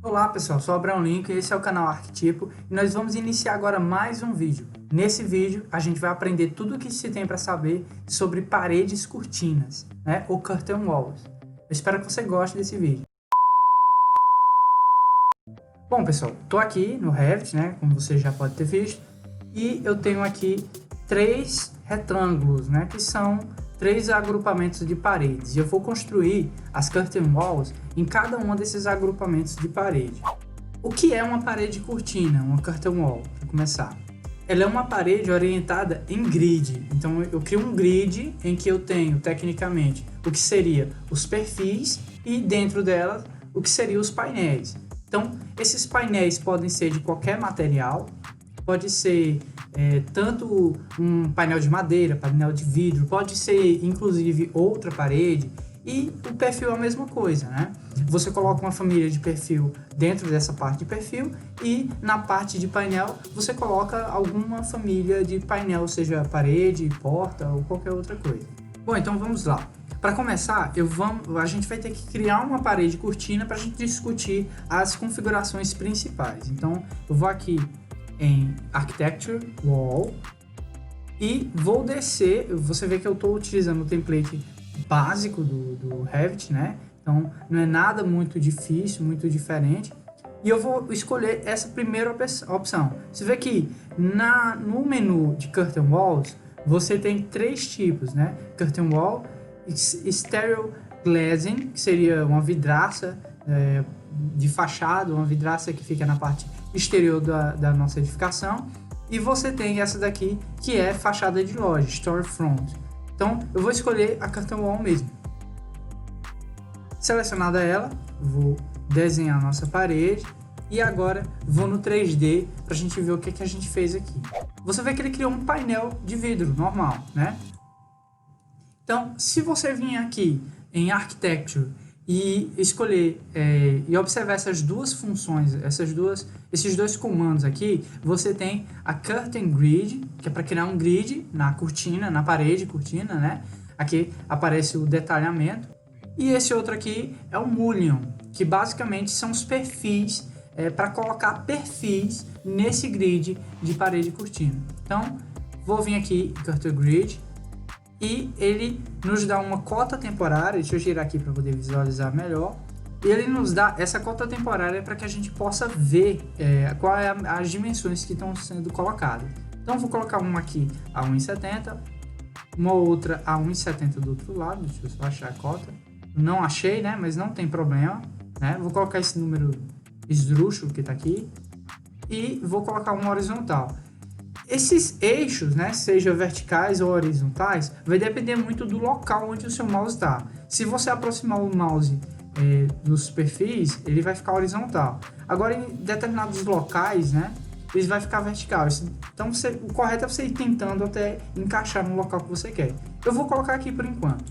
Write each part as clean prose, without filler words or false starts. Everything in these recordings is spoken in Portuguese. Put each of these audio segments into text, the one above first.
Olá pessoal, sou o Abraão Lincoln e esse é o canal Arquetipo e nós vamos iniciar agora mais um vídeo. Nesse vídeo a gente vai aprender tudo o que se tem para saber sobre paredes cortinas, né, ou curtain walls. Eu espero que você goste desse vídeo. Bom pessoal, estou aqui no Revit, né, como você já pode ter visto, e eu tenho aqui três retângulos, né, que são três agrupamentos de paredes, e eu vou construir as curtain walls em cada um desses agrupamentos de parede. O que é uma parede cortina, uma curtain wall, para começar? Ela é uma parede orientada em grid, então eu crio um grid em que eu tenho, tecnicamente, o que seria os perfis e dentro dela o que seriam os painéis. Então, esses painéis podem ser de qualquer material, pode ser tanto um painel de madeira, painel de vidro, pode ser inclusive outra parede, e o perfil é a mesma coisa, né? Você coloca uma família de perfil dentro dessa parte de perfil e na parte de painel você coloca alguma família de painel, seja parede, porta ou qualquer outra coisa. Bom, então vamos lá. Para começar, a gente vai ter que criar uma parede cortina para a gente discutir as configurações principais. Então eu vou aqui em Architecture, Wall, e vou descer. Você vê que eu estou utilizando o template básico do Revit, né? Então não é nada muito difícil, muito diferente. E eu vou escolher essa primeira opção. Você vê que no menu de Curtain Walls, você tem três tipos, né? Curtain Wall, Stereo Glazing, que seria uma vidraça de fachada, uma vidraça que fica na parte exterior da nossa edificação, e você tem essa daqui que é fachada de loja, storefront. Então eu vou escolher a curtain wall mesmo. Selecionada ela, vou desenhar a nossa parede e agora vou no 3D para a gente ver o que a gente fez aqui. Você vê que ele criou um painel de vidro normal, né? Então, se você vir aqui em Architecture e escolher e observar essas duas funções, esses dois comandos aqui, você tem a Curtain Grid, que é para criar um grid na cortina, na parede cortina, né? Aqui aparece o detalhamento. E esse outro aqui é o Mullion, que basicamente são os perfis, para colocar perfis nesse grid de parede cortina. Então, vou vir aqui, Curtain Grid, e ele nos dá uma cota temporária. Deixa eu girar aqui para poder visualizar melhor. E ele nos dá essa cota temporária para que a gente possa ver quais as dimensões que estão sendo colocadas. Então, vou colocar uma aqui a 1,70, uma outra a 1,70 do outro lado. Deixa eu só achar a cota. Não achei, né? Mas não tem problema, né? Vou colocar esse número esdrúxulo que está aqui e vou colocar uma horizontal. Esses eixos, né, seja verticais ou horizontais, vai depender muito do local onde o seu mouse está. Se você aproximar o mouse dos perfis, ele vai ficar horizontal. Agora, em determinados locais, né, ele vai ficar vertical. Então, o correto é você ir tentando até encaixar no local que você quer. Eu vou colocar aqui por enquanto.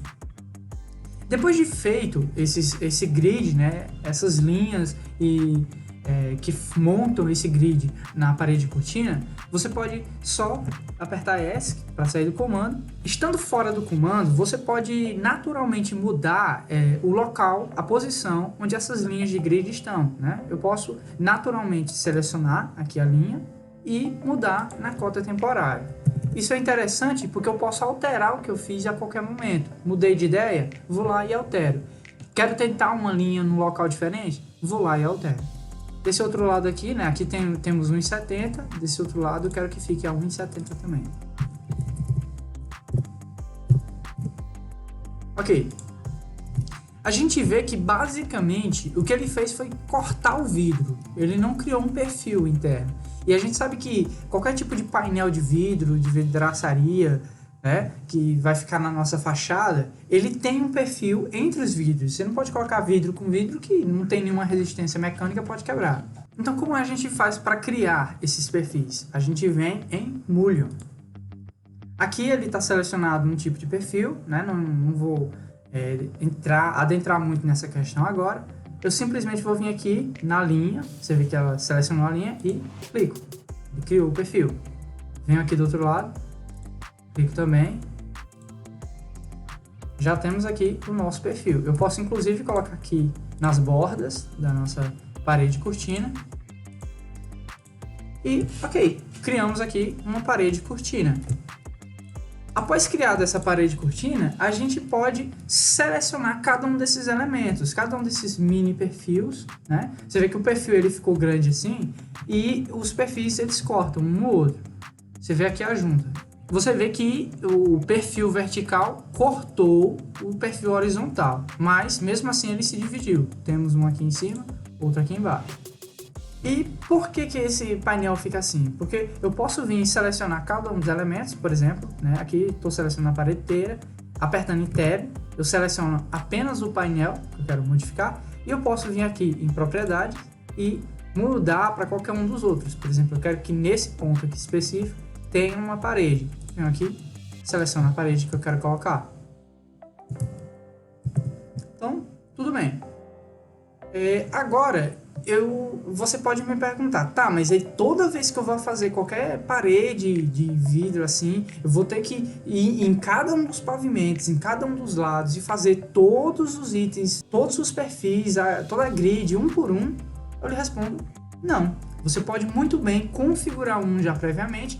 Depois de feito esse grid, né, essas linhas que montam esse grid na parede cortina, você pode só apertar ESC para sair do comando. Estando fora do comando, você pode naturalmente mudar o local, a posição onde essas linhas de grid estão, né? Eu posso naturalmente selecionar aqui a linha e mudar na cota temporária. Isso é interessante porque eu posso alterar o que eu fiz a qualquer momento. Mudei de ideia, vou lá e altero. Quero tentar uma linha num local diferente, vou lá e altero. Desse outro lado aqui, né? Aqui temos 1,70. Desse outro lado eu quero que fique a 1,70 também. Ok. A gente vê que basicamente o que ele fez foi cortar o vidro. Ele não criou um perfil interno. E a gente sabe que qualquer tipo de painel de vidro, de vidraçaria, né, que vai ficar na nossa fachada, ele tem um perfil entre os vidros. Você não pode colocar vidro com vidro que não tem nenhuma resistência mecânica, pode quebrar. Então, como a gente faz para criar esses perfis? A gente vem em Mullion. Aqui ele está selecionado um tipo de perfil, né? Não vou adentrar muito nessa questão agora. Eu simplesmente vou vir aqui na linha, você vê que ela selecionou a linha e clico. E criou o perfil. Venho aqui do outro lado, clico também. Já temos aqui o nosso perfil. Eu posso inclusive colocar aqui nas bordas da nossa parede cortina. E, ok, criamos aqui uma parede cortina. Após criar essa parede cortina, a gente pode selecionar cada um desses elementos, cada um desses mini perfis, né? Você vê que o perfil ele ficou grande assim e os perfis eles cortam um no outro. Você vê aqui a junta. Você vê que o perfil vertical cortou o perfil horizontal, mas mesmo assim ele se dividiu. Temos um aqui em cima, outro aqui embaixo. E por que esse painel fica assim? Porque eu posso vir e selecionar cada um dos elementos, por exemplo, né? Aqui estou selecionando a parede inteira, apertando em Tab, eu seleciono apenas o painel que eu quero modificar, e eu posso vir aqui em propriedades e mudar para qualquer um dos outros. Por exemplo, eu quero que nesse ponto aqui específico tenha uma parede. Venho aqui, seleciono a parede que eu quero colocar. Então, tudo bem. Agora, você pode me perguntar, tá, mas aí toda vez que eu vou fazer qualquer parede de vidro assim, eu vou ter que ir em cada um dos pavimentos, em cada um dos lados e fazer todos os itens, todos os perfis, toda a grid, um por um? Eu lhe respondo, não. Você pode muito bem configurar um já previamente,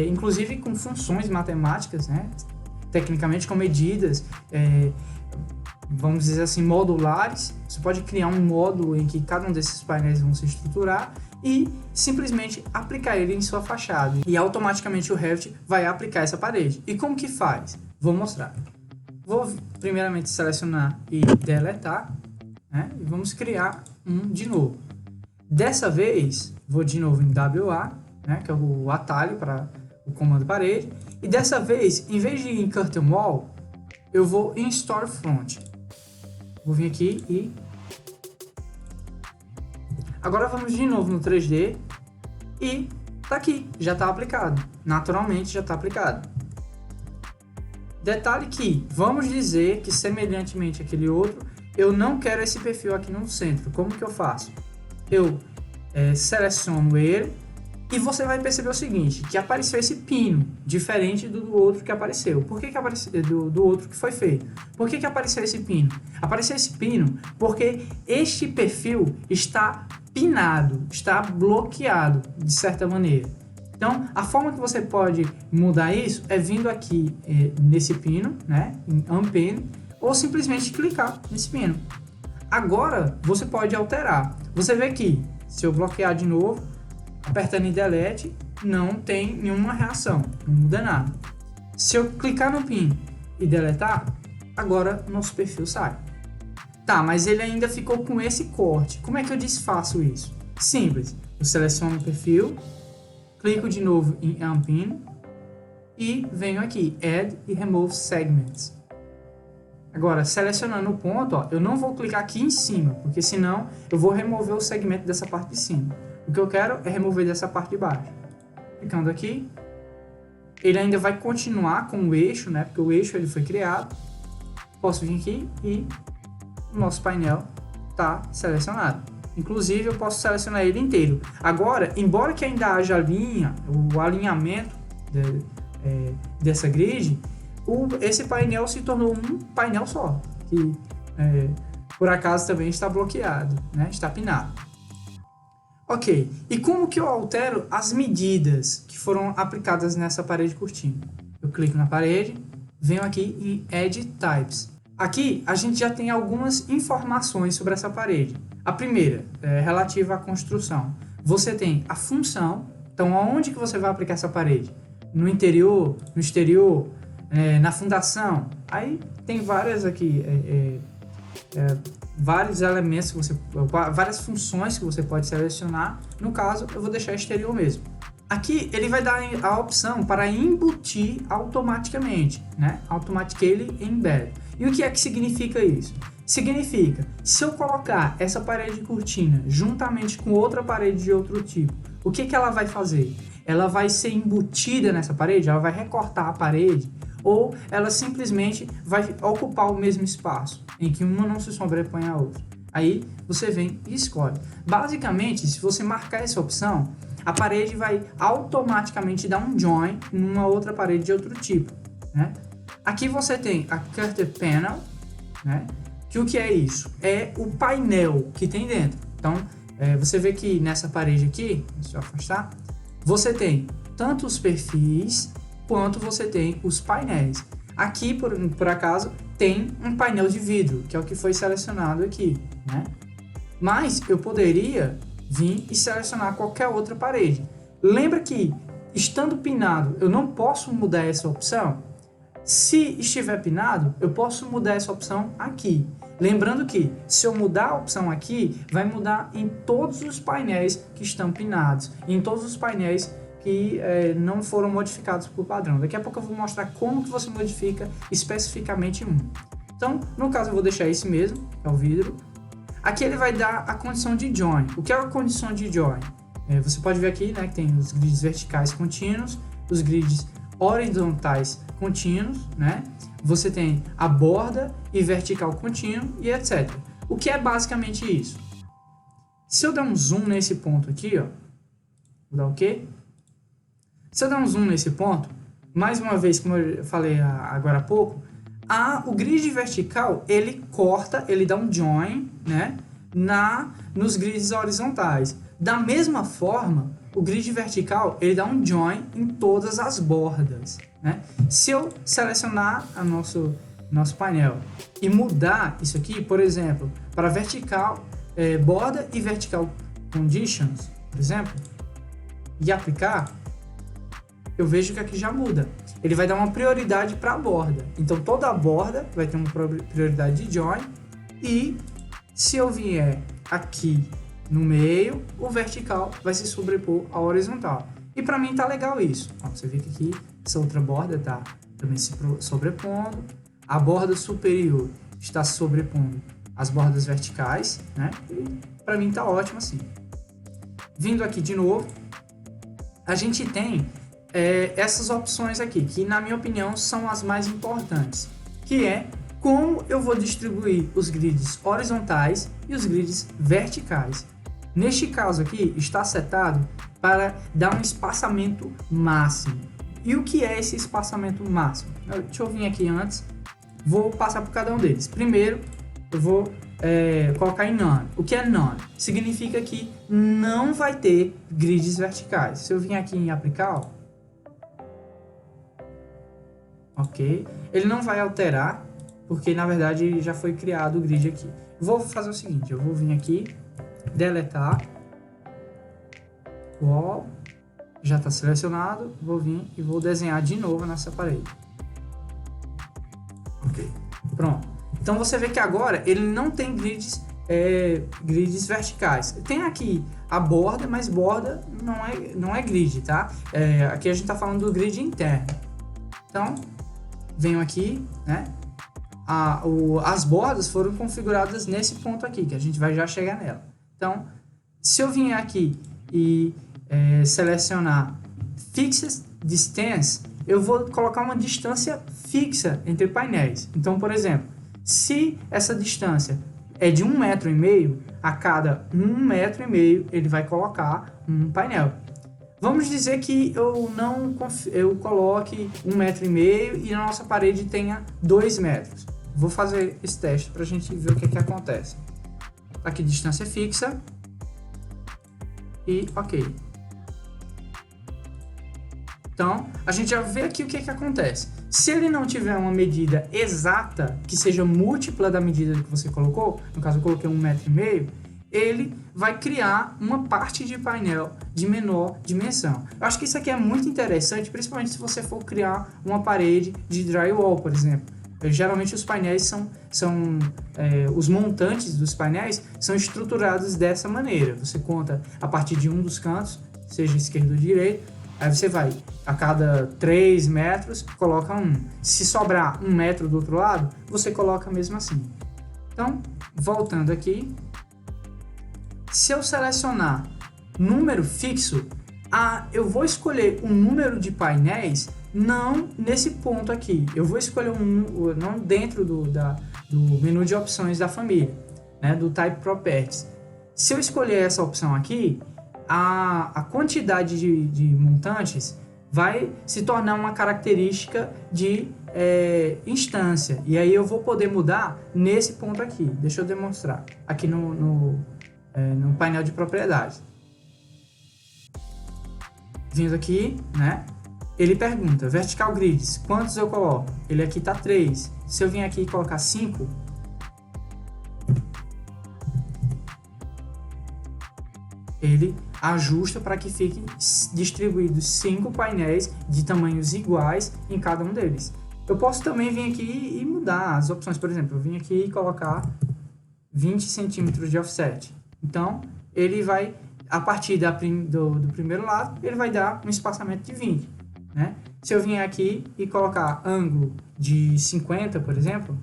inclusive com funções matemáticas, né? Tecnicamente com medidas, vamos dizer assim, modulares. Você pode criar um módulo em que cada um desses painéis vão se estruturar e simplesmente aplicar ele em sua fachada. E automaticamente o Revit vai aplicar essa parede. E como que faz? Vou mostrar. Vou primeiramente selecionar e deletar, né? E vamos criar um de novo. Dessa vez, vou de novo em WA, né? Que é o atalho para o comando parede. E dessa vez, em vez de ir em Curtain Wall, eu vou em Storefront. Vou vir aqui e... Agora vamos de novo no 3D e tá aqui, já está aplicado. Naturalmente já está aplicado. Detalhe que, vamos dizer que semelhantemente àquele outro, eu não quero esse perfil aqui no centro. Como que eu faço? Eu seleciono ele e você vai perceber o seguinte, que apareceu esse pino, diferente do outro que apareceu. Por que apareceu do outro que foi feito? Por que apareceu esse pino? Apareceu esse pino porque este perfil está pinado, está bloqueado de certa maneira. Então, a forma que você pode mudar isso é vindo aqui nesse pino, né, em Unpin, ou simplesmente clicar nesse pino. Agora, você pode alterar. Você vê que, se eu bloquear de novo, apertando em Delete, não tem nenhuma reação, não muda nada. Se eu clicar no pin e deletar, agora nosso perfil sai. Tá, mas ele ainda ficou com esse corte. Como é que eu desfaço isso? Simples. Eu seleciono o perfil, clico de novo em Unpin e venho aqui, Add e Remove Segments. Agora, selecionando o ponto, ó, eu não vou clicar aqui em cima, porque senão eu vou remover o segmento dessa parte de cima. O que eu quero é remover dessa parte de baixo. Clicando aqui, ele ainda vai continuar com o eixo, né? Porque o eixo ele foi criado. Posso vir aqui e o nosso painel está selecionado. Inclusive, eu posso selecionar ele inteiro. Agora, embora que ainda haja a linha, o alinhamento dessa grid, esse painel se tornou um painel só, que por acaso também está bloqueado, né? Está pinado. Ok, e como que eu altero as medidas que foram aplicadas nessa parede cortina? Eu clico na parede, venho aqui em Edit Types. Aqui a gente já tem algumas informações sobre essa parede. A primeira é relativa à construção. Você tem a função, então aonde que você vai aplicar essa parede? No interior, no exterior, na fundação? Aí tem várias aqui, vários elementos, várias funções que você pode selecionar. No caso, eu vou deixar exterior mesmo. Aqui ele vai dar a opção para embutir automaticamente, né? Automatically Embed. E o que é que significa isso? Significa, se eu colocar essa parede de cortina juntamente com outra parede de outro tipo, o que ela vai fazer? Ela vai ser embutida nessa parede? Ela vai recortar a parede? Ou ela simplesmente vai ocupar o mesmo espaço, em que uma não se sobrepõe à outra? Aí você vem e escolhe. Basicamente, se você marcar essa opção, a parede vai automaticamente dar um join numa outra parede de outro tipo, né? Aqui você tem a Curtain Panel, né? Que o que é isso? É o painel que tem dentro. Então, você vê que nessa parede aqui, deixa eu afastar, você tem tanto os perfis quanto você tem os painéis. Aqui, por acaso, tem um painel de vidro, que é o que foi selecionado aqui, né? Mas eu poderia vir e selecionar qualquer outra parede. Lembra que, estando pinado, eu não posso mudar essa opção? Se estiver pinado, eu posso mudar essa opção aqui. Lembrando que, se eu mudar a opção aqui, vai mudar em todos os painéis que estão pinados, em todos os painéis que não foram modificados por padrão. Daqui a pouco eu vou mostrar como que você modifica especificamente um. Então, no caso, eu vou deixar esse mesmo, que é o vidro. Aqui ele vai dar a condição de join. O que é a condição de join? Você pode ver aqui, né, que tem os grids verticais contínuos, os grids horizontais contínuos, né? Você tem a borda e vertical contínuo e etc. O que é basicamente isso? Se eu der um zoom nesse ponto aqui, ó, vou dar o quê? Se eu der um zoom nesse ponto, mais uma vez, como eu falei agora há pouco, o grid vertical, ele corta, ele dá um join, né, nos grids horizontais. Da mesma forma, o grid vertical, ele dá um join em todas as bordas, né? Se eu selecionar nosso painel e mudar isso aqui, por exemplo, para vertical, borda e vertical conditions, por exemplo, e aplicar, eu vejo que aqui já muda. Ele vai dar uma prioridade para a borda. Então, toda a borda vai ter uma prioridade de join. E se eu vier aqui no meio, o vertical vai se sobrepor ao horizontal. E para mim tá legal isso. Ó, você vê que aqui essa outra borda tá também se sobrepondo. A borda superior está se sobrepondo às bordas verticais, né? E para mim tá ótimo assim. Vindo aqui de novo, a gente tem essas opções aqui, que na minha opinião são as mais importantes, que é como eu vou distribuir os grids horizontais e os grids verticais. Neste caso aqui, está setado para dar um espaçamento máximo. E o que é esse espaçamento máximo? Deixa eu vir aqui antes, vou passar por cada um deles. Primeiro, eu vou colocar em None. O que é None? Significa que não vai ter grids verticais. Se eu vir aqui em aplicar, ó, ok, ele não vai alterar, porque na verdade já foi criado o grid aqui. Vou fazer o seguinte, eu vou vir aqui, deletar, wall, já está selecionado, vou vir e vou desenhar de novo nessa parede. Ok, pronto. Então você vê que agora ele não tem grids verticais. Tem aqui a borda, mas borda não é grid, tá? Aqui a gente está falando do grid interno. Então, venho aqui, né? As bordas foram configuradas nesse ponto aqui, que a gente vai já chegar nela. Então, se eu vier aqui e selecionar Fixed Distance, eu vou colocar uma distância fixa entre painéis. Então, por exemplo, se essa distância é de 1,5 metro, a cada 1,5 metro ele vai colocar um painel. Vamos dizer que eu coloque 1,5 metro e a nossa parede tenha 2 metros. Vou fazer esse teste para a gente ver o que acontece. Aqui distância fixa e ok. Então, a gente já vê aqui o que acontece. Se ele não tiver uma medida exata, que seja múltipla da medida que você colocou, no caso eu coloquei 1,5 metro, ele vai criar uma parte de painel de menor dimensão. Eu acho que isso aqui é muito interessante, principalmente se você for criar uma parede de drywall, por exemplo. Geralmente os painéis os montantes dos painéis são estruturados dessa maneira. Você conta a partir de um dos cantos, seja esquerdo ou direito, aí você vai, a cada 3 metros, coloca um. Se sobrar 1 metro do outro lado, você coloca mesmo assim. Então, voltando aqui, se eu selecionar número fixo, eu vou escolher um número de painéis, não nesse ponto aqui. Eu vou escolher não dentro do menu de opções da família, né, do Type Properties. Se eu escolher essa opção aqui, a quantidade de montantes vai se tornar uma característica de instância. E aí eu vou poder mudar nesse ponto aqui. Deixa eu demonstrar. Aqui no no painel de propriedades. Vindo aqui, né? Ele pergunta, vertical grids, quantos eu coloco? Ele aqui tá 3. Se eu vim aqui e colocar 5, ele ajusta para que fiquem distribuídos 5 painéis de tamanhos iguais em cada um deles. Eu posso também vir aqui e mudar as opções. Por exemplo, eu vim aqui e colocar 20 centímetros de offset. Então, ele vai, a partir do primeiro lado, ele vai dar um espaçamento de 20. Né? Se eu vier aqui e colocar ângulo de 50, por exemplo,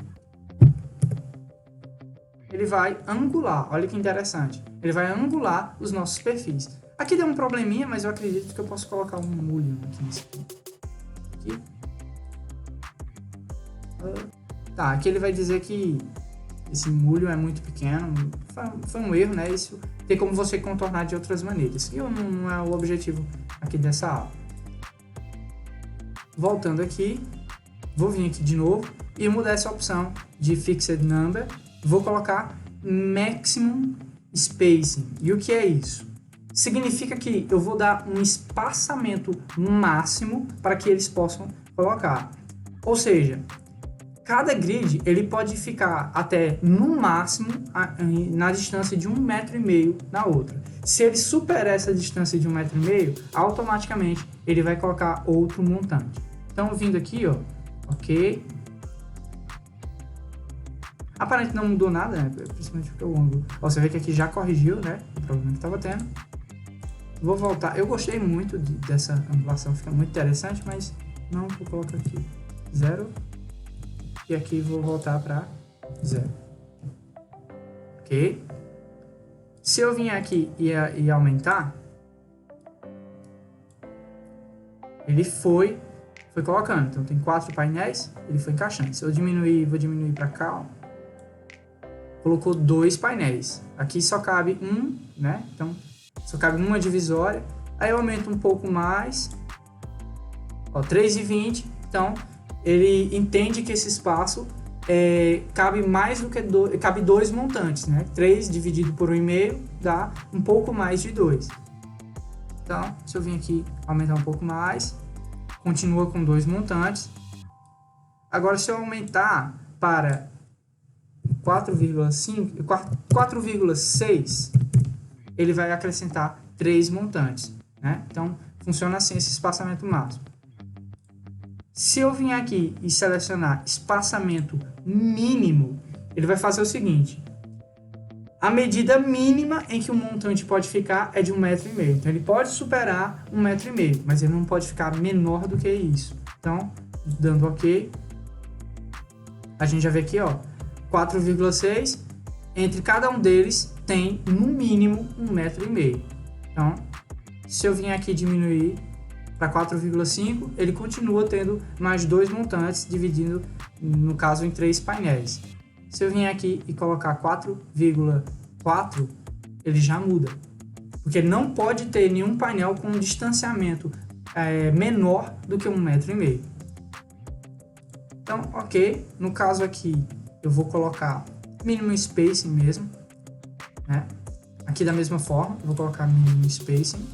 ele vai angular. Olha que interessante. Ele vai angular os nossos perfis. Aqui deu um probleminha, mas eu acredito que eu posso colocar um mulho aqui nesse ponto. Aqui. Tá, aqui ele vai dizer que esse mulho é muito pequeno. Foi um erro, né? Isso tem como você contornar de outras maneiras. E não é o objetivo aqui dessa aula. Voltando aqui, vou vir aqui de novo e mudar essa opção de Fixed Number. Vou colocar Maximum Spacing. E o que é isso? Significa que eu vou dar um espaçamento máximo para que eles possam colocar. Ou seja, cada grid ele pode ficar até no máximo na distância de 1,5 metro na outra. Se ele superar essa distância de 1,5 metro, automaticamente ele vai colocar outro montante. Então, vindo aqui, ó, ok. Aparentemente não mudou nada, né? Principalmente porque o ângulo. Ó, você vê que aqui já corrigiu, né? O problema que estava tendo. Vou voltar. Eu gostei muito dessa angulação, fica muito interessante, mas não vou colocar aqui 0. E aqui vou voltar para 0. Ok? Se eu vier aqui e aumentar, ele foi colocando. Então tem 4 painéis, ele foi encaixando. Se eu diminuir, vou diminuir para cá, ó. Colocou 2 painéis. Aqui só cabe um, né? Então só cabe uma divisória. Aí eu aumento um pouco mais, ó, 3,20. Então ele entende que esse espaço cabe mais do que cabe 2 montantes, né? 3 dividido por 1,5 dá um pouco mais de 2. Então, se eu vir aqui aumentar um pouco mais, continua com 2 montantes. Agora, se eu aumentar para 4,6, ele vai acrescentar 3 montantes, né? Então, funciona assim esse espaçamento máximo. Se eu vim aqui e selecionar espaçamento mínimo, ele vai fazer o seguinte: a medida mínima em que o montante pode ficar é de 1,5 metro. Então ele pode superar 1,5 metro, mas ele não pode ficar menor do que isso. Então, dando OK, a gente já vê aqui, ó, 4,6. Entre cada um deles tem no mínimo 1,5 metro. Então, se eu vim aqui diminuir para 4,5, ele continua tendo mais 2 montantes, dividindo, no caso, em 3 painéis. Se eu vier aqui e colocar 4,4, ele já muda, porque não pode ter nenhum painel com um distanciamento menor do que 1,5 metro. Então, ok, no caso aqui, eu vou colocar minimum spacing mesmo, né? Aqui da mesma forma, eu vou colocar minimum spacing.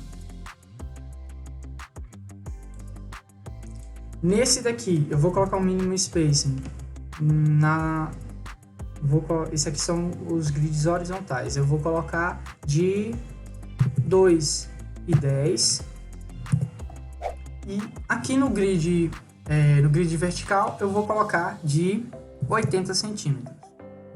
Nesse daqui, eu vou colocar um minimum spacing isso aqui são os grids horizontais. Eu vou colocar de 2,10. E aqui no grid vertical, eu vou colocar de 80 centímetros.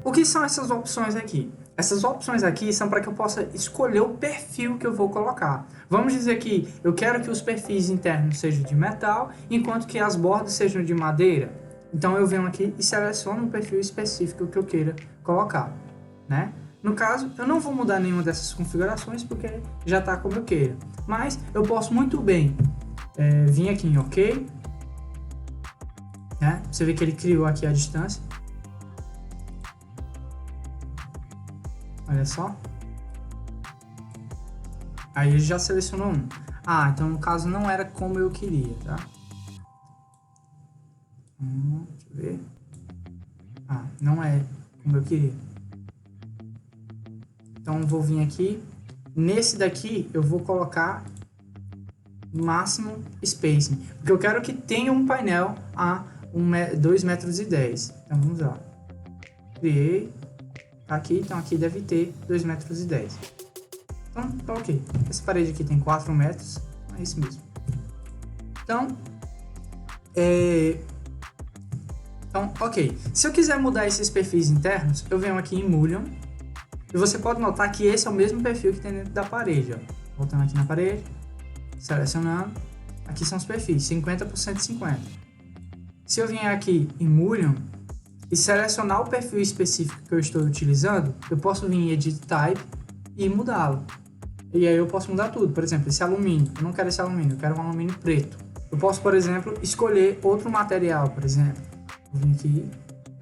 O que são essas opções aqui? Essas opções aqui são para que eu possa escolher o perfil que eu vou colocar. Vamos dizer que eu quero que os perfis internos sejam de metal, enquanto que as bordas sejam de madeira. Então eu venho aqui e seleciono um perfil específico que eu queira colocar, né? No caso, eu não vou mudar nenhuma dessas configurações porque já está como eu queira. Mas eu posso muito bem vir aqui em OK, né? Você vê que ele criou aqui a distância. Olha só. Aí ele já selecionou um. Ah, então no caso não era como eu queria, tá? Deixa eu ver. Ah, não é como eu queria. Então, vou vir aqui. Nesse daqui, eu vou colocar máximo spacing, porque eu quero que tenha um painel a 2,10 metros. Então, vamos lá. Criei. Aqui, então aqui deve ter 2,10 metros. Então, tá ok. Essa parede aqui tem 4 metros. É isso mesmo. Então, ok. Se eu quiser mudar esses perfis internos, eu venho aqui em Mullion. E você pode notar que esse é o mesmo perfil que tem dentro da parede. Ó. Voltando aqui na parede, selecionando. Aqui são os perfis, 50 por 150. Se eu vier aqui em Mullion e selecionar o perfil específico que eu estou utilizando, eu posso vir em Edit Type e mudá-lo. E aí eu posso mudar tudo. Por exemplo, esse alumínio. Eu não quero esse alumínio, eu quero um alumínio preto. Eu posso, por exemplo, escolher outro material, por exemplo. Vou vir aqui,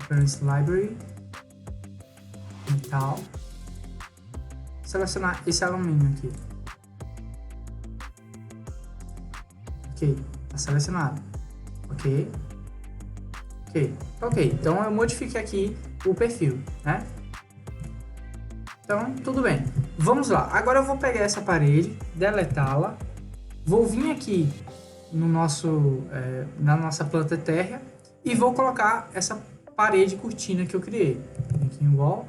Reference Library, metal. Selecionar esse alumínio aqui. Ok, está selecionado. Ok. Ok, então eu modifiquei aqui o perfil, né? Então, tudo bem. Vamos lá. Agora eu vou pegar essa parede, deletá-la. Vou vir aqui no na nossa planta térrea e vou colocar essa parede cortina que eu criei. Aqui em Wall.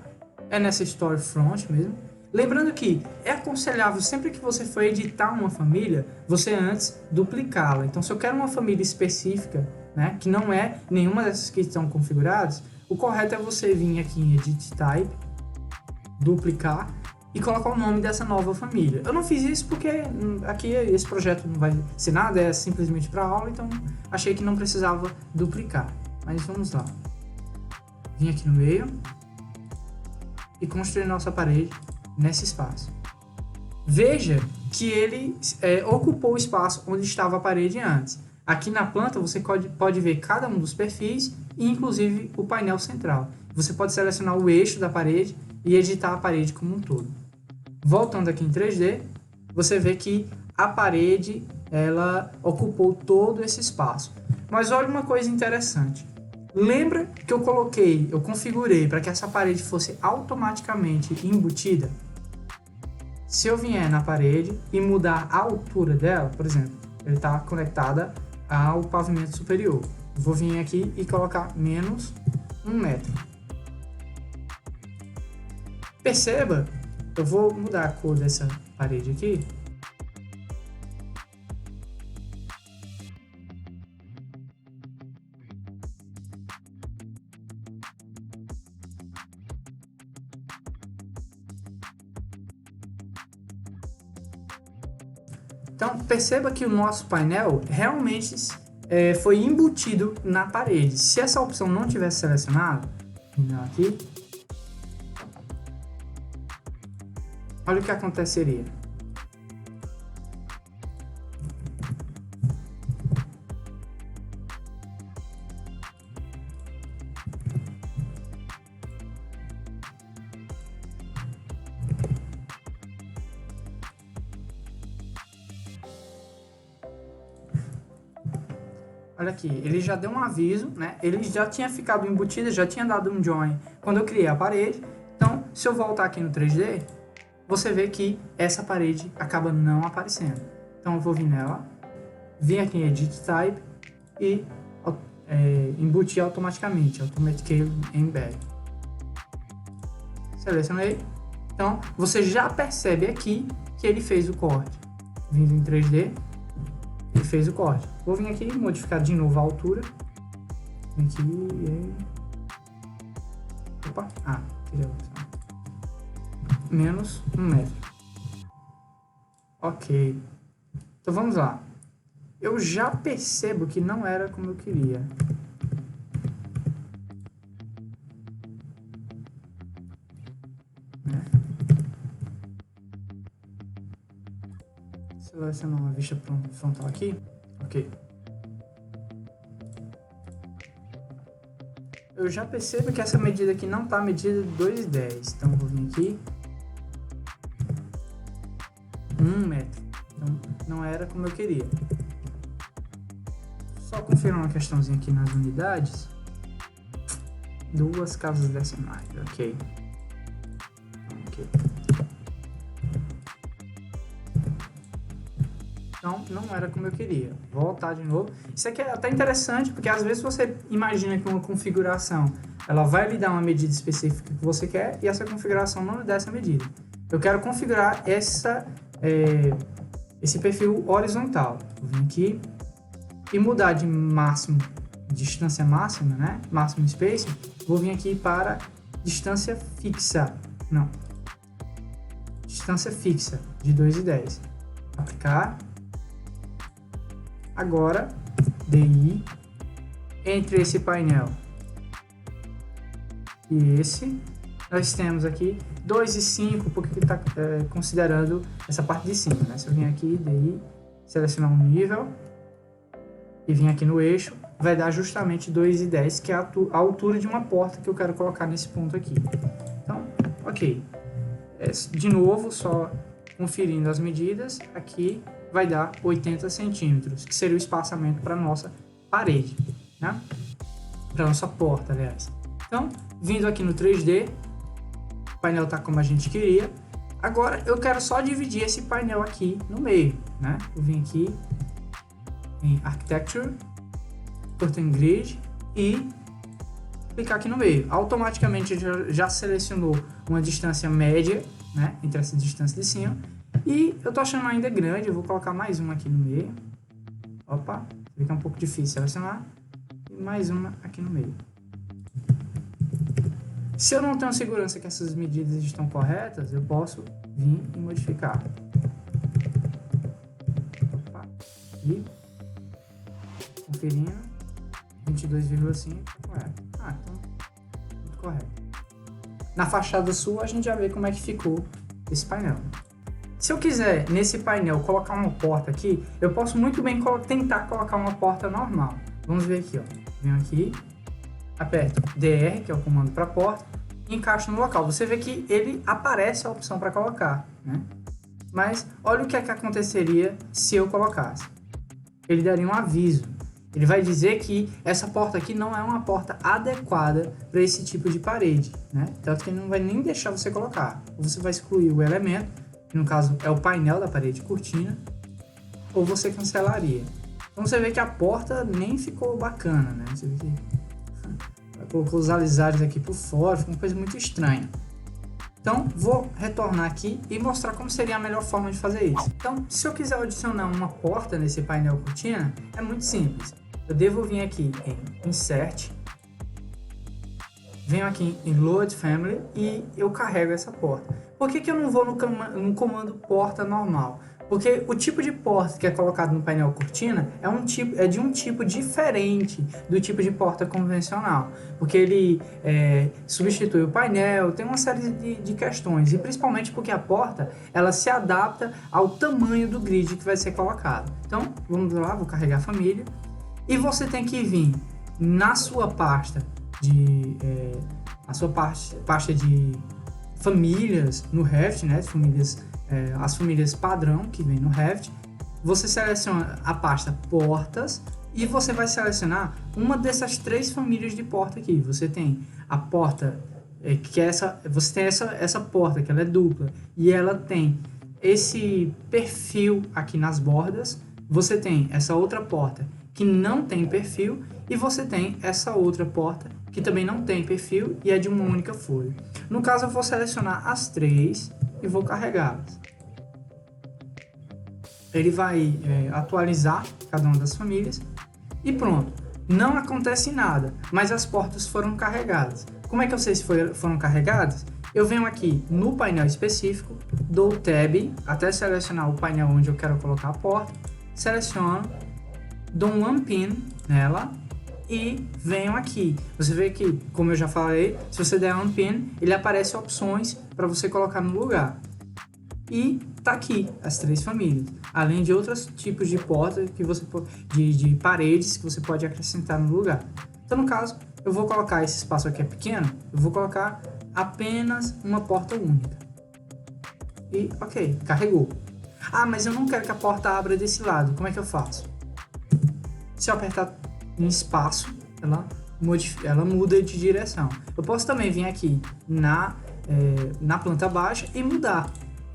É nessa Storefront mesmo. Lembrando que é aconselhável, sempre que você for editar uma família, você antes duplicá-la. Então, se eu quero uma família específica, né, que não é nenhuma dessas que estão configuradas, o correto é você vir aqui em Edit Type, duplicar e colocar o nome dessa nova família. Eu não fiz isso porque aqui esse projeto não vai ser nada, é simplesmente para aula, então achei que não precisava duplicar. Mas vamos lá. Vim aqui no meio e construir nossa parede nesse espaço. Veja que ele ocupou o espaço onde estava a parede antes. Aqui na planta você pode ver cada um dos perfis e inclusive o painel central. Você pode selecionar o eixo da parede e editar a parede como um todo. Voltando aqui em 3D, você vê que a parede ela ocupou todo esse espaço. Mas olha uma coisa interessante. Lembra que eu configurei para que essa parede fosse automaticamente embutida? Se eu vier na parede e mudar a altura dela, por exemplo, ele está conectada ao pavimento superior. Eu vou vir aqui e colocar menos 1 metro. Perceba, eu vou mudar a cor dessa parede aqui. Então, perceba que o nosso painel realmente foi embutido na parede. Se essa opção não tivesse selecionado, aqui, olha o que aconteceria. Olha aqui, ele já deu um aviso, né? Ele já tinha ficado embutido, já tinha dado um join quando eu criei a parede. Então, se eu voltar aqui no 3D, você vê que essa parede acaba não aparecendo. Então, eu vou vir nela, vir aqui em Edit Type e embutir automaticamente, Automatically Embed. Selecionei. Então, você já percebe aqui que ele fez o corte. Vindo em 3D, ele fez o corte. Vou vir aqui e modificar de novo a altura. Aqui opa, menos 1 metro. Ok. Então vamos lá. Eu já percebo que não era como eu queria. Selecionar uma vista frontal aqui. Ok. Eu já percebo que essa medida aqui não está medida de 2,10. Então vou vir aqui. 1 metro. Então não era como eu queria. Só confirmar uma questãozinha aqui nas unidades. 2 casas decimais. Ok. Ok. Então, não era como eu queria. Vou voltar de novo. Isso aqui é até interessante, porque às vezes você imagina que uma configuração ela vai lhe dar uma medida específica que você quer e essa configuração não lhe dá essa medida. Eu quero configurar esse perfil horizontal. Vou vir aqui e mudar de máximo, distância máxima, né? Máximo space. Vou vir aqui para distância fixa. Não. Distância fixa de 2,10. Aplicar. Agora, DI, entre esse painel e esse, nós temos aqui 2,5, porque está considerando essa parte de cima, né? Se eu vim aqui, DI, selecionar um nível e vir aqui no eixo, vai dar justamente 2,10, que é a altura de uma porta que eu quero colocar nesse ponto aqui. Então, ok. De novo, só conferindo as medidas, aqui vai dar 80 centímetros, que seria o espaçamento para a nossa parede, né? Para a nossa porta, aliás. Então, vindo aqui no 3D, o painel está como a gente queria. Agora, eu quero só dividir esse painel aqui no meio, né? Eu vim aqui em Architecture, Curtain Grid e clicar aqui no meio. Automaticamente já selecionou uma distância média, né? Entre essa distância de cima. E eu tô achando ainda grande, eu vou colocar mais uma aqui no meio. Opa, fica um pouco difícil selecionar. E mais uma aqui no meio. Se eu não tenho segurança que essas medidas estão corretas, eu posso vir e modificar. Opa, e conferindo, 22,5, correto. Então, muito correto. Na fachada sul, a gente já vê como é que ficou esse painel. Se eu quiser, nesse painel, colocar uma porta aqui, eu posso muito bem tentar colocar uma porta normal. Vamos ver aqui, ó. Venho aqui, aperto DR, que é o comando para porta, e encaixo no local. Você vê que ele aparece a opção para colocar, né? Mas olha o que é que aconteceria se eu colocasse. Ele daria um aviso. Ele vai dizer que essa porta aqui não é uma porta adequada para esse tipo de parede, né? Tanto que ele não vai nem deixar você colocar. Ou você vai excluir o elemento, que no caso é o painel da parede cortina, ou você cancelaria. Então você vê que a porta nem ficou bacana, né? Você vê que colocou os alisares aqui por fora, ficou uma coisa muito estranha. Então vou retornar aqui e mostrar como seria a melhor forma de fazer isso. Então, se eu quiser adicionar uma porta nesse painel cortina, é muito simples. Eu devo vir aqui em Insert, venho aqui em Load Family e eu carrego essa porta. Por que eu não vou no comando porta normal? Porque o tipo de porta que é colocado no painel cortina é de um tipo diferente do tipo de porta convencional. Porque ele substitui o painel, tem uma série de questões. E principalmente porque a porta ela se adapta ao tamanho do grid que vai ser colocado. Então, vamos lá, vou carregar a família. E você tem que vir na sua pasta pasta de famílias no Revit, né? As famílias padrão que vem no Revit. Você seleciona a pasta portas e você vai selecionar uma dessas 3 famílias de porta aqui. Você tem a porta você tem essa porta que ela é dupla e ela tem esse perfil aqui nas bordas. Você tem essa outra porta que não tem perfil e você tem essa outra porta que também não tem perfil e é de uma única folha. No caso, eu vou selecionar as 3 e vou carregá-las. Ele vai atualizar cada uma das famílias e pronto. Não acontece nada, mas as portas foram carregadas. Como é que eu sei se foram carregadas? Eu venho aqui no painel específico, dou Tab até selecionar o painel onde eu quero colocar a porta, seleciono, dou um Unpin nela e venho aqui. Você vê que, como eu já falei, se você der Unpin, ele aparece opções para você colocar no lugar. E tá aqui as 3 famílias, além de outros tipos de portas que você de paredes que você pode acrescentar no lugar. Então, no caso, eu vou colocar esse espaço aqui é pequeno, eu vou colocar apenas uma porta única. E ok, carregou. Ah, mas eu não quero que a porta abra desse lado. Como é que eu faço? Se eu apertar em espaço, ela muda de direção. Eu posso também vir aqui na planta baixa e mudar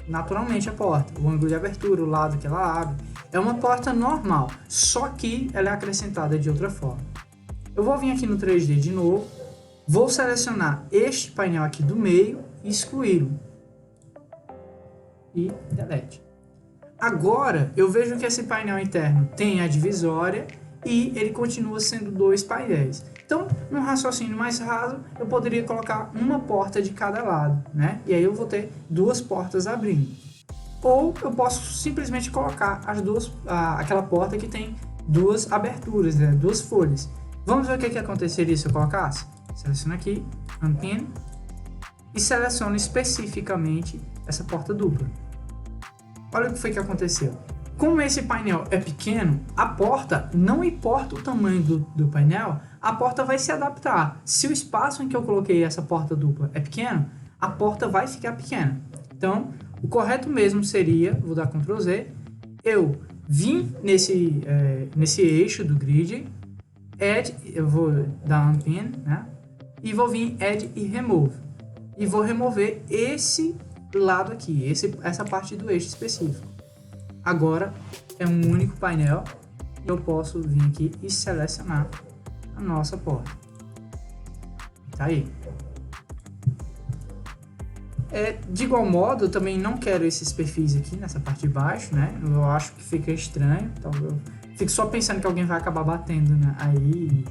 naturalmente a porta, o ângulo de abertura, o lado que ela abre. É uma porta normal, só que ela é acrescentada de outra forma. Eu vou vir aqui no 3D de novo, vou selecionar este painel aqui do meio e excluí-lo. E delete. Agora, eu vejo que esse painel interno tem a divisória e ele continua sendo 2 painéis. Então, num raciocínio mais raso, eu poderia colocar uma porta de cada lado, né? E aí eu vou ter 2 portas abrindo. Ou eu posso simplesmente colocar aquela porta que tem 2 aberturas, né? 2 folhas. Vamos ver o que aconteceria se eu colocasse? Seleciono aqui, Unpin, e seleciono especificamente essa porta dupla. Olha o que foi que aconteceu. Como esse painel é pequeno, a porta, não importa o tamanho do painel, a porta vai se adaptar. Se o espaço em que eu coloquei essa porta dupla é pequeno, a porta vai ficar pequena. Então, o correto mesmo seria, vou dar Ctrl Z, eu vim nesse eixo do grid, Add, eu vou dar Unpin, né? E vou vir Add e Remove. E vou remover esse lado aqui, essa parte do eixo específico. Agora é um único painel e eu posso vir aqui e selecionar a nossa porta. Tá aí. De igual modo, eu também não quero esses perfis aqui nessa parte de baixo, né? Eu acho que fica estranho, então eu fico só pensando que alguém vai acabar batendo, né, aí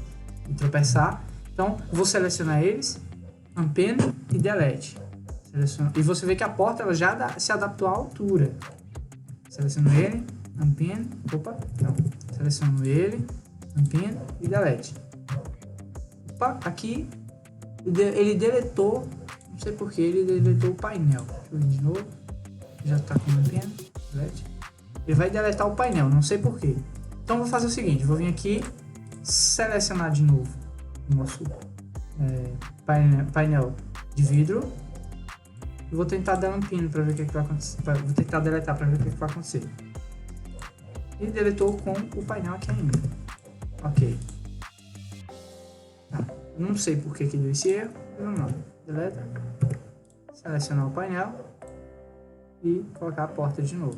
e tropeçar. Então, vou selecionar eles, Unpin e Delete. E você vê que a porta ela já se adaptou à altura. Seleciono ele, Unpin, seleciono ele, Unpin e Delete. Aqui ele deletou, não sei porque ele deletou o painel. Deixa eu ver de novo, já está com Unpin, Delete. Ele vai deletar o painel, não sei porquê. Então vou fazer o seguinte, vou vir aqui, selecionar de novo o nosso painel de vidro. Eu vou tentar dar um pino para ver o que vai acontecer. Vou tentar deletar para ver o que vai acontecer. Ele deletou com o painel aqui ainda. Ok. Tá. Não sei por que deu esse erro. Não. Deleta. Selecionar o painel. E colocar a porta de novo.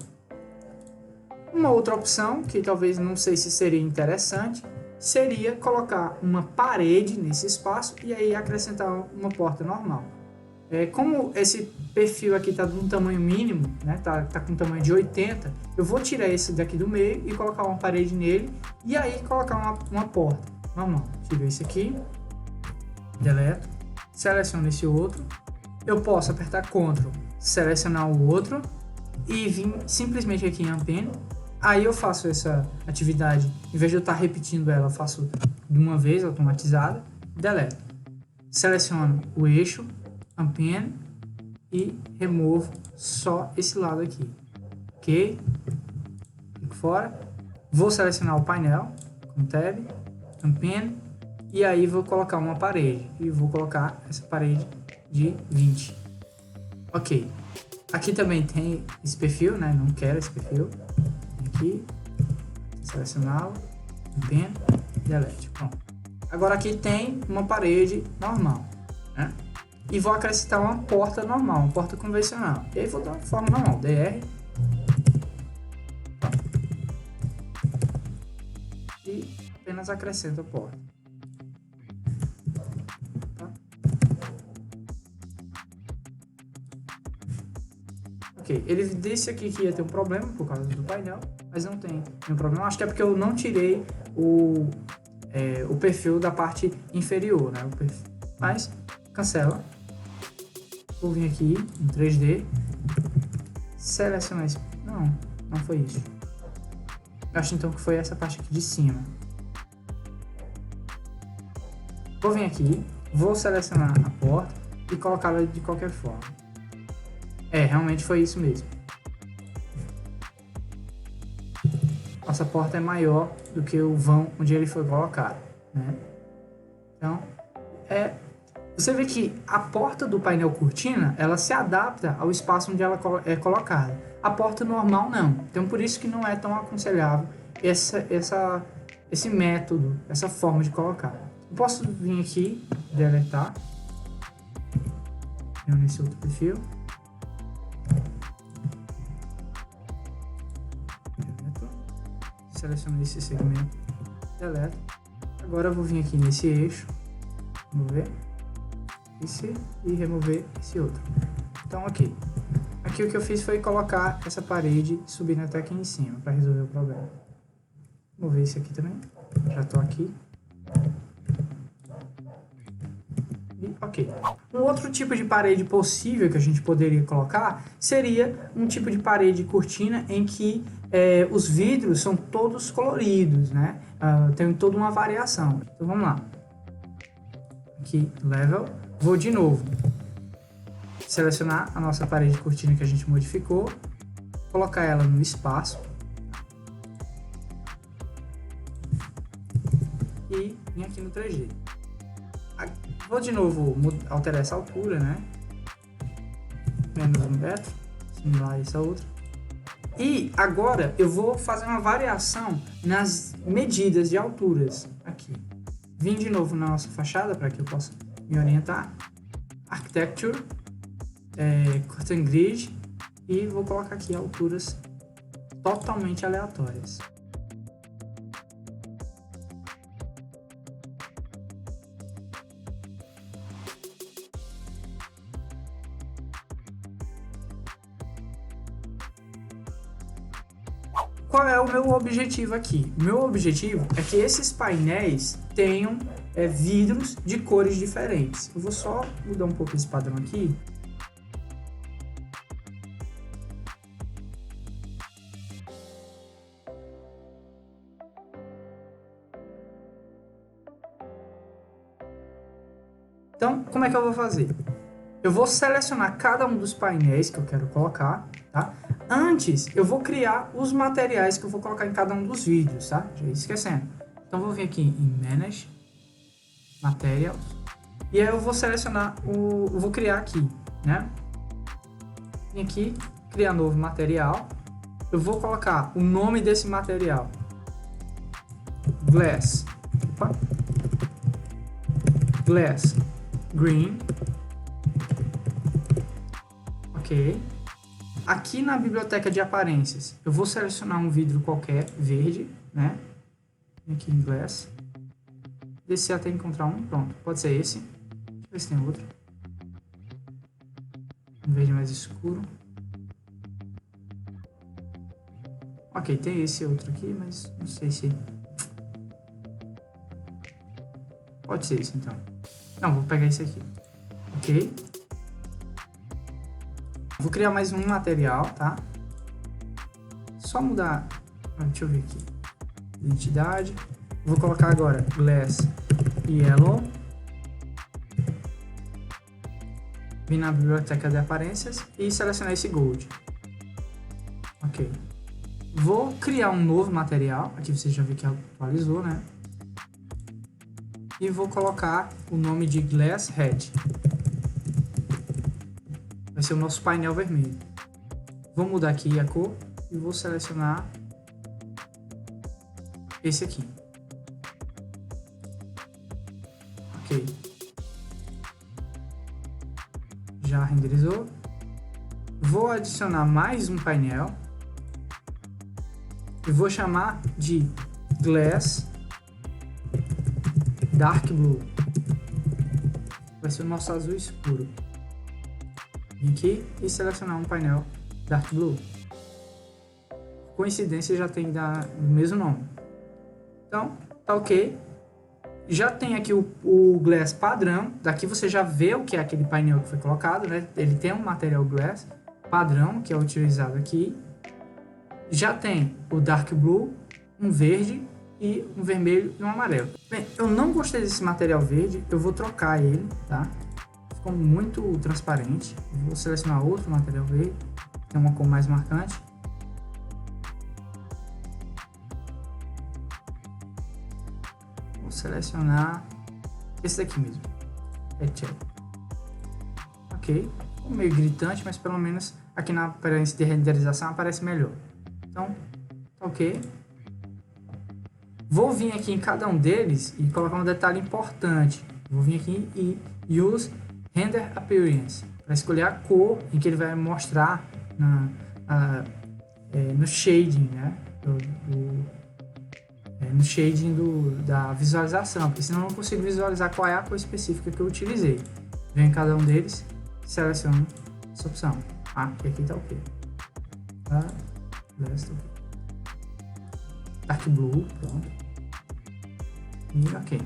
Uma outra opção, que talvez não sei se seria interessante, seria colocar uma parede nesse espaço e aí acrescentar uma porta normal. Como esse perfil aqui está de um tamanho mínimo, né, tá com um tamanho de 80, eu vou tirar esse daqui do meio e colocar uma parede nele e aí colocar uma porta normal. Tiro esse aqui, deleto, seleciono esse outro, eu posso apertar Ctrl, selecionar o outro e vir simplesmente aqui em Unpin. Aí eu faço essa atividade, em vez de eu estar repetindo ela, eu faço de uma vez, automatizada, deleto. Seleciono o eixo, Unpin e removo só esse lado aqui. Ok? Fico fora. Vou selecionar o painel com Tab, Unpin e aí vou colocar uma parede. E vou colocar essa parede de 20. Ok. Aqui também tem esse perfil, né? Não quero esse perfil. Aqui, selecioná-lo, Unpin, Delete. Pronto. Agora aqui tem uma parede normal, né? E vou acrescentar uma porta normal, uma porta convencional. E aí vou dar uma forma normal, DR. Pronto. E apenas acrescento a porta. Tá? Ok, ele disse aqui que ia ter um problema por causa do painel, mas não tem nenhum problema. Acho que é porque eu não tirei o perfil da parte inferior, né? Mas cancela. Vou vir aqui em 3D, selecionar esse. Não foi isso. Eu acho então que foi essa parte aqui de cima. Vou vir aqui, vou selecionar a porta e colocá-la de qualquer forma. Realmente foi isso mesmo. Nossa porta é maior do que o vão onde ele foi colocado, né? Então, você vê que a porta do painel cortina, ela se adapta ao espaço onde ela é colocada. A porta normal não. Então, por isso que não é tão aconselhável esse método, essa forma de colocar. Eu posso vir aqui, deletar. Eu nesse outro perfil. seleciono esse segmento, deleto. Agora eu vou vir aqui nesse eixo, remover esse e remover esse outro. Então, ok. Aqui o que eu fiz foi colocar essa parede subindo até aqui em cima para resolver o problema. Vou ver esse aqui também. Já estou aqui. E, ok. Um outro tipo de parede possível que a gente poderia colocar seria um tipo de parede cortina em que os vidros são todos coloridos, né? Tem toda uma variação. Então vamos lá. Aqui, Level. Vou de novo selecionar a nossa parede cortina que a gente modificou, colocar ela no espaço e vir aqui no 3D. Vou de novo alterar essa altura, né? Menos 1 metro, similar a essa outra. E agora eu vou fazer uma variação nas medidas de alturas aqui. Vim de novo na nossa fachada para que eu possa me orientar. Architecture, Curtain Grid, e vou colocar aqui alturas totalmente aleatórias. Qual é o meu objetivo aqui? O meu objetivo é que esses painéis tenham vidros de cores diferentes. Eu vou só mudar um pouco esse padrão aqui. Então, como é que eu vou fazer? Eu vou selecionar cada um dos painéis que eu quero colocar, tá? Antes, eu vou criar os materiais que eu vou colocar em cada um dos vídeos, tá? Já ia esquecendo. Então, vou vir aqui em Manage, Materials, e aí eu vou selecionar eu vou criar aqui, né? Vim aqui, criar novo material. Eu vou colocar o nome desse material. Glass. Opa. Glass Green. Ok. Aqui na biblioteca de aparências, eu vou selecionar um vidro qualquer, verde, né? Aqui em Glass. Descer até encontrar um, pronto. Pode ser esse. Deixa eu ver se tem outro. Um verde mais escuro. Ok, tem esse outro aqui, mas não sei se... Pode ser esse, então. Não, vou pegar esse aqui. Ok. Vou criar mais um material, tá? Só mudar... Deixa eu ver aqui. Identidade. Vou colocar agora Glass Yellow. Vim na biblioteca de aparências e selecionar esse Gold. Ok. Vou criar um novo material. Aqui você já viu que atualizou, né? E vou colocar o nome de Glass Red. Vai ser o nosso painel vermelho. Vou mudar aqui a cor e vou selecionar esse aqui. Ok. Já renderizou. Vou adicionar mais um painel e vou chamar de Glass Dark Blue. Vai ser o nosso azul escuro. Vim aqui e selecionar um painel Dark Blue. Coincidência, já tem o mesmo nome. Então, tá ok. Já tem aqui o Glass padrão. Daqui você já vê o que é aquele painel que foi colocado, né? Ele tem um material Glass padrão que é utilizado aqui. Já tem o Dark Blue, um verde e um vermelho e um amarelo. Bem, eu não gostei desse material verde, eu vou trocar ele, tá? Ficou muito transparente. Vou selecionar outro material verde, tem uma cor mais marcante. Vou selecionar esse daqui mesmo. Ok, meio gritante, mas pelo menos aqui na aparência de renderização aparece melhor. Então, ok. Vou vir aqui em cada um deles e colocar um detalhe importante. Vou vir aqui e Use Render Appearance para escolher a cor em que ele vai mostrar no shading, né, no shading da visualização, porque senão eu não consigo visualizar qual é a cor específica que eu utilizei. Venho em cada um deles, seleciono essa opção. E aqui tá ok. Dark Blue, pronto. E ok.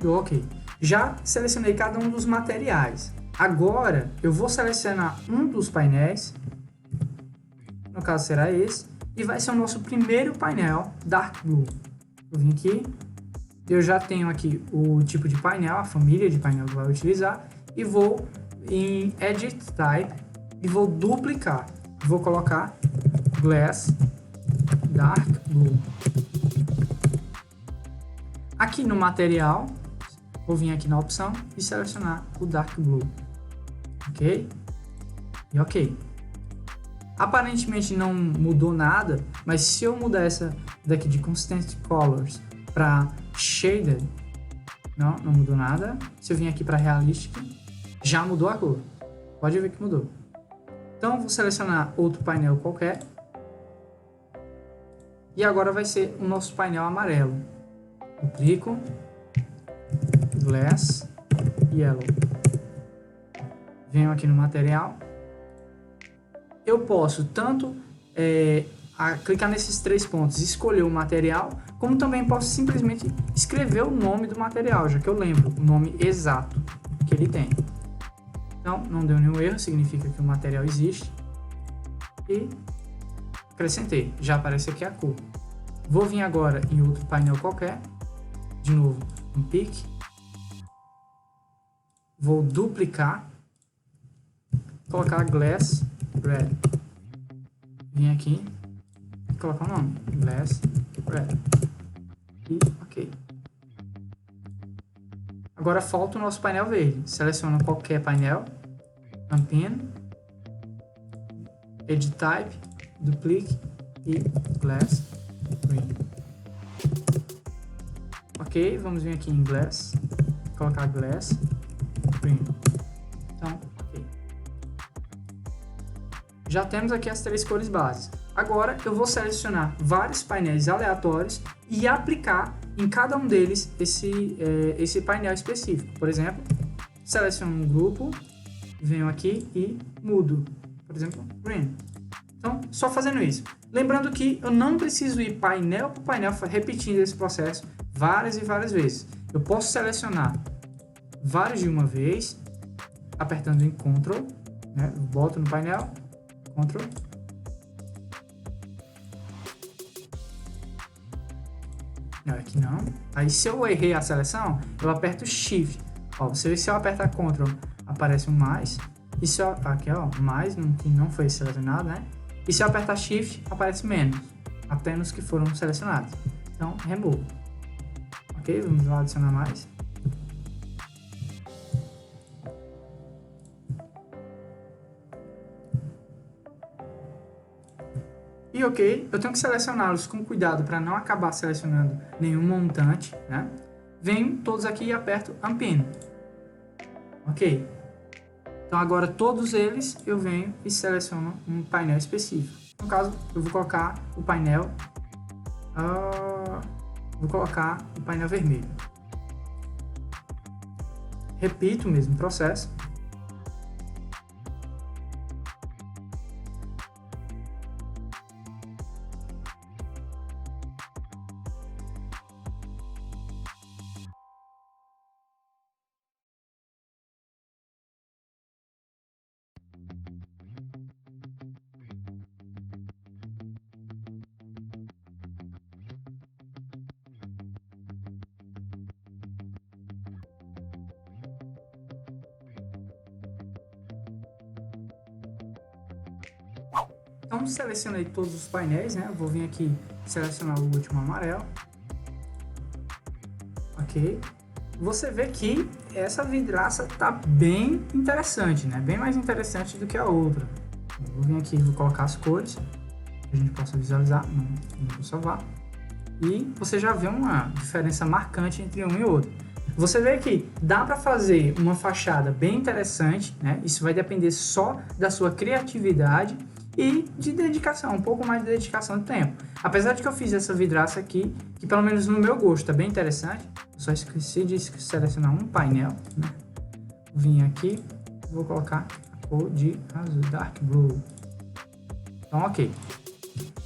Dou ok. Já selecionei cada um dos materiais. Agora eu vou selecionar um dos painéis, no caso será esse, e vai ser o nosso primeiro painel Dark Blue. Eu vim aqui, eu já tenho aqui o tipo de painel, a família de painel que vai utilizar, e vou em Edit Type e vou duplicar. Vou colocar Glass Dark Blue. Aqui no material, vou vir aqui na opção e selecionar o Dark Blue. Ok? E ok. Aparentemente não mudou nada, mas se eu mudar essa daqui de Constant Colors para Shaded, não mudou nada. Se eu vir aqui para Realistic, já mudou a cor. Pode ver que mudou. Então vou selecionar outro painel qualquer. E agora vai ser o nosso painel amarelo. Duplico, Glass Yellow. Venho aqui no material. Eu posso tanto clicar nesses 3 pontos e escolher o material, como também posso simplesmente escrever o nome do material, já que eu lembro o nome exato que ele tem. Então, não deu nenhum erro, significa que o material existe. E acrescentei, já aparece aqui a cor. Vou vir agora em outro painel qualquer, de novo, um pick. Vou duplicar, colocar Glass Red. Vim aqui e colocar o nome, Glass Red. E ok. Agora falta o nosso painel verde. Seleciono qualquer painel, Unpin, Edit Type, Duplicate e Glass Green. Ok, vamos vir aqui em Glass, colocar Glass Green. Então, ok. Já temos aqui as 3 cores bases. Agora eu vou selecionar vários painéis aleatórios e aplicar em cada um deles esse painel específico. Por exemplo, seleciono um grupo, venho aqui e mudo. Por exemplo, Green. Então, só fazendo isso. Lembrando que eu não preciso ir painel por painel repetindo esse processo várias e várias vezes. Eu posso selecionar vários de uma vez, apertando em Ctrl, né? Boto no painel, Ctrl. Aqui não. Aí se eu errei a seleção, eu aperto Shift. Ó, você vê que se eu apertar Ctrl, aparece um mais. E se eu, aqui ó, mais, que não foi selecionado, né? E se eu apertar Shift, aparece menos. Até nos que foram selecionados. Então, remove. Ok, vamos lá adicionar mais. E ok, eu tenho que selecioná-los com cuidado para não acabar selecionando nenhum montante, né? Venho todos aqui e aperto Unpin. Ok. Então agora todos eles eu venho e seleciono um painel específico. No caso, eu vou colocar o painel, vermelho. Repito o mesmo processo. Então, selecionei todos os painéis, né? Vou vir aqui selecionar o último amarelo. Ok. Você vê que essa vidraça tá bem interessante, né? Bem mais interessante do que a outra. Vou vir aqui e vou colocar as cores, que a gente possa visualizar. Não vou salvar. E você já vê uma diferença marcante entre um e outro. Você vê que dá para fazer uma fachada bem interessante, né? Isso vai depender só da sua criatividade e de dedicação, um pouco mais de dedicação de tempo. Apesar de que eu fiz essa vidraça aqui, que pelo menos no meu gosto tá bem interessante, eu só esqueci de selecionar um painel, né? Vim aqui, vou colocar a cor de azul, Dark Blue. Então, ok.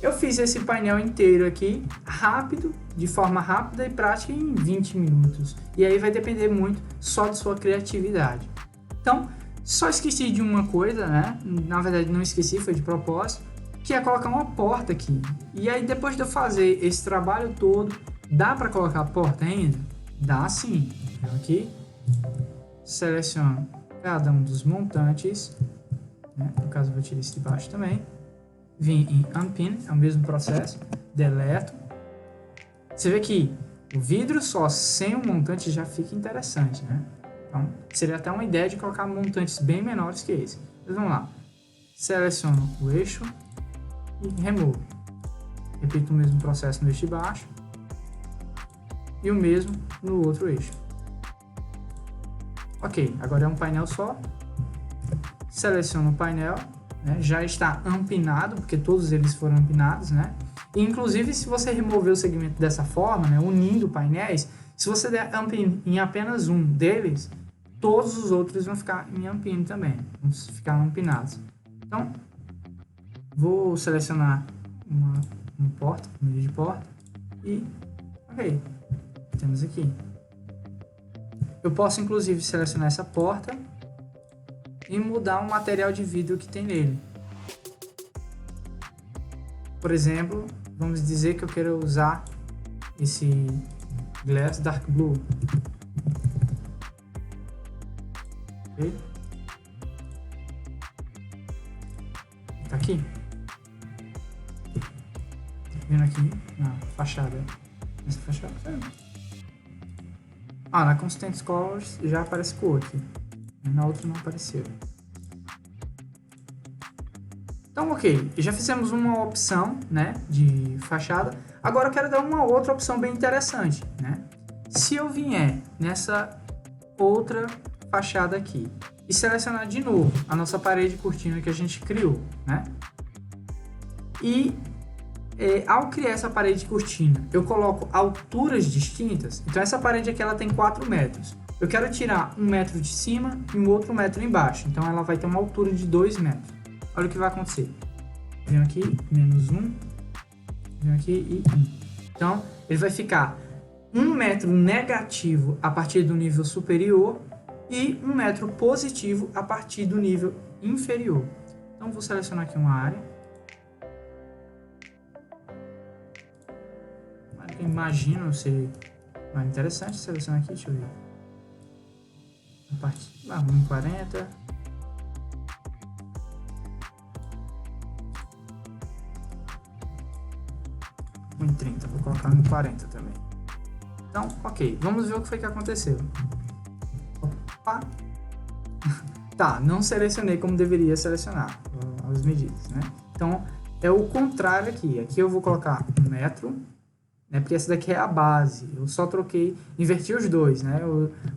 Eu fiz esse painel inteiro aqui, rápido, de forma rápida e prática em 20 minutos. E aí vai depender muito só de sua criatividade. Então, só esqueci de uma coisa, né? Na verdade, não esqueci, foi de propósito, que é colocar uma porta aqui. E aí, depois de eu fazer esse trabalho todo, dá para colocar a porta ainda? Dá sim. Então, aqui, seleciono cada um dos montantes, né? No caso, eu vou tirar esse de baixo também. Vim em Unpin, é o mesmo processo, deleto. Você vê que o vidro só sem um montante já fica interessante, né? Então, seria até uma ideia de colocar montantes bem menores que esse. Mas vamos lá. Seleciono o eixo e removo. Repito o mesmo processo no eixo de baixo e o mesmo no outro eixo. Ok, agora é um painel só. Seleciono o painel, né? Já está ampinado, porque todos eles foram ampinados, né? E, inclusive, se você remover o segmento dessa forma, né, unindo painéis, se você der ampin em apenas um deles, todos os outros vão ficar em ampino também, vão ficar ampinados. Então, vou selecionar uma porta, meio de porta, e ok, temos aqui. Eu posso, inclusive, selecionar essa porta e mudar o material de vidro que tem nele. Por exemplo, vamos dizer que eu quero usar esse Glass Dark Blue. Ok? Tá aqui. Vendo aqui na fachada. Nessa fachada. Na Constant Colors já aparece cor aqui. Na outra não apareceu. Então, ok, já fizemos uma opção, né, de fachada. Agora eu quero dar uma outra opção bem interessante, né? Se eu vier nessa outra fachada aqui e selecionar de novo a nossa parede cortina que a gente criou, né? E ao criar essa parede cortina, eu coloco alturas distintas. Então essa parede aqui ela tem 4 metros. Eu quero tirar 1 metro de cima e um outro metro embaixo. Então ela vai ter uma altura de 2 metros. Olha o que vai acontecer. Venho aqui, menos 1. Venho aqui e 1. Então, ele vai ficar 1 metro negativo a partir do nível superior e 1 metro positivo a partir do nível inferior. Então, vou selecionar aqui uma área. Uma área que eu imagino ser mais interessante. Selecionar aqui, deixa eu ver. A partir 1,40. 1,30, vou colocar 1,40 também. Então, ok, vamos ver o que foi que aconteceu. Opa! Tá, não selecionei como deveria selecionar as medidas, né? Então, é o contrário aqui. Aqui eu vou colocar 1 metro, né? Porque essa daqui é a base. Eu só troquei, inverti os dois, né?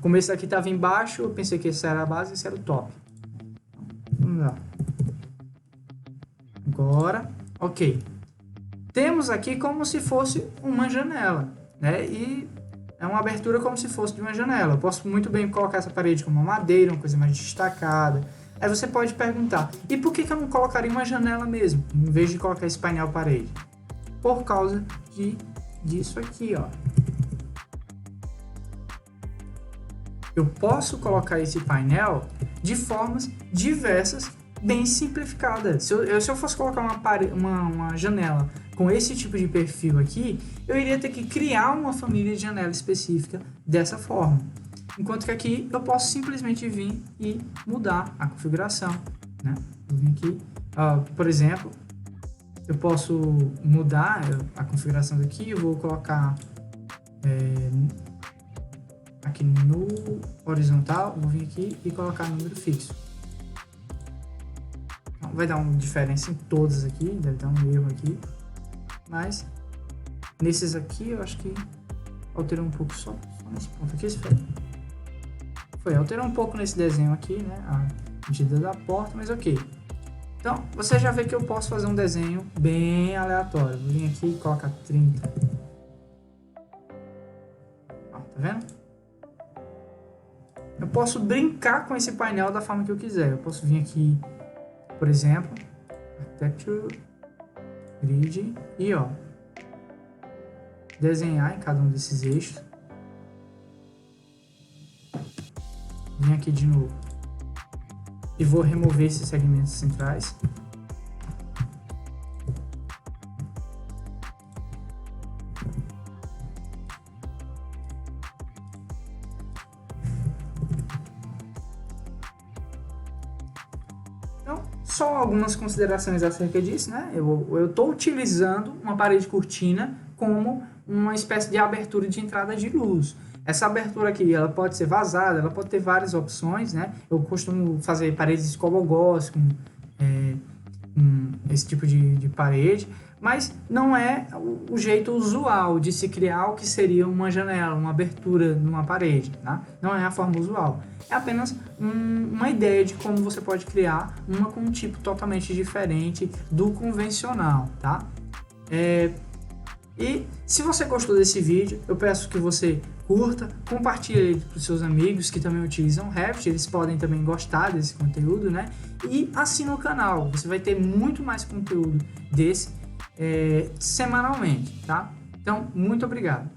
Como esse aqui estava embaixo, eu pensei que esse era a base e esse era o top. Vamos lá. Agora, ok. Temos aqui como se fosse uma janela, né? E é uma abertura como se fosse de uma janela. Eu posso muito bem colocar essa parede como uma madeira, uma coisa mais destacada. Aí você pode perguntar, e por que eu não colocaria uma janela mesmo, em vez de colocar esse painel parede? Por causa disso aqui, ó. Eu posso colocar esse painel de formas diversas, bem simplificadas. Se eu fosse colocar uma janela com esse tipo de perfil aqui, eu iria ter que criar uma família de janela específica dessa forma. Enquanto que aqui eu posso simplesmente vir e mudar a configuração, né? Eu vim aqui, por exemplo, eu posso mudar a configuração daqui, eu vou colocar aqui no horizontal, vou vir aqui e colocar número fixo. Então, vai dar uma diferença em todas aqui, deve dar um erro aqui. Mas nesses aqui eu acho que alterou um pouco só nesse ponto aqui. Alterou um pouco nesse desenho aqui, né? A medida da porta, mas ok. Então, você já vê que eu posso fazer um desenho bem aleatório. Vou vir aqui e colocar 30. Ó, tá vendo? Eu posso brincar com esse painel da forma que eu quiser. Eu posso vir aqui, por exemplo, Architecture, Grid, e ó, desenhar em cada um desses eixos. Vim aqui de novo e vou remover esses segmentos centrais. Então, só algumas considerações acerca disso, né? Eu estou utilizando uma parede cortina como uma espécie de abertura de entrada de luz. Essa abertura aqui, ela pode ser vazada, ela pode ter várias opções, né? Eu costumo fazer paredes escobogós com esse tipo de parede, mas não é o jeito usual de se criar o que seria uma janela, uma abertura numa parede, tá? Não é a forma usual. É apenas uma ideia de como você pode criar uma com um tipo totalmente diferente do convencional, tá? E se você gostou desse vídeo, eu peço que você curta, compartilhe ele para os seus amigos que também utilizam Revit, eles podem também gostar desse conteúdo, né? E assina o canal, você vai ter muito mais conteúdo desse semanalmente, tá? Então, muito obrigado!